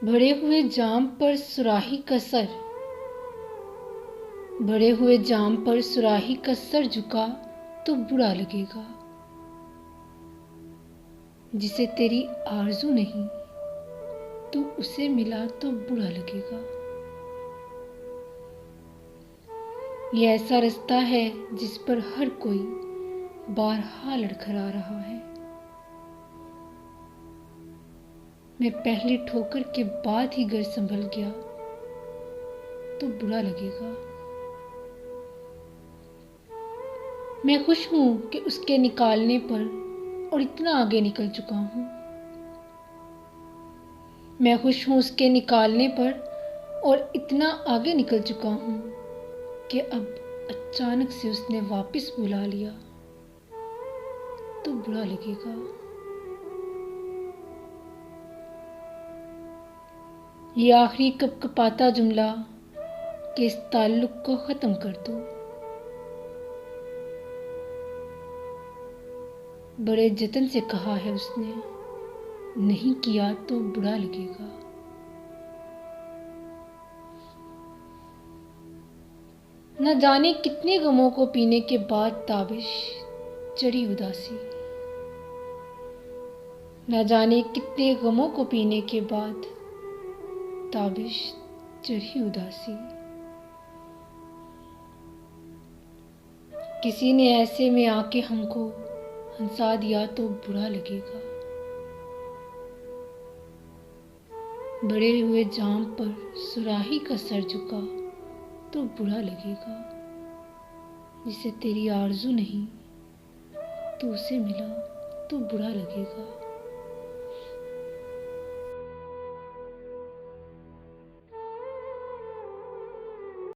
भरे हुए जाम पर सुराही का सर, भरे हुए जाम पर सुराही का सर झुका तो बुरा लगेगा। जिसे तेरी आरज़ू नहीं तू उसे मिला तो बुरा लगेगा। ये ऐसा रास्ता है जिस पर हर कोई बारहा लड़खड़ा रहा है। मैं पहली ठोकर के बाद ही घर संभल गया तो बुरा लगेगा। मैं खुश हूं कि उसके निकालने पर और इतना आगे निकल चुका हूं। मैं खुश हूं उसके निकालने पर और इतना आगे निकल चुका हूं कि अब अचानक से उसने वापस बुला लिया तो बुरा लगेगा। ये आखिरी कपकपाता जुमला कि इस ताल्लुक को ख़त्म कर दो। बड़े जतन से कहा है उसने, नहीं किया तो बुरा लगेगा। न जाने कितने गमों को पीने के बाद ताबिश चढ़ी उदासी, न जाने कितने गमों को पीने के बाद ताबिश चढ़ी उदासी। किसी ने ऐसे में आके हमको हंसा दिया तो बुरा लगेगा। बड़े हुए जाम पर सुराही का सर झुका तो बुरा लगेगा। जिसे तेरी आरज़ू नहीं तो उसे मिला तो बुरा लगेगा।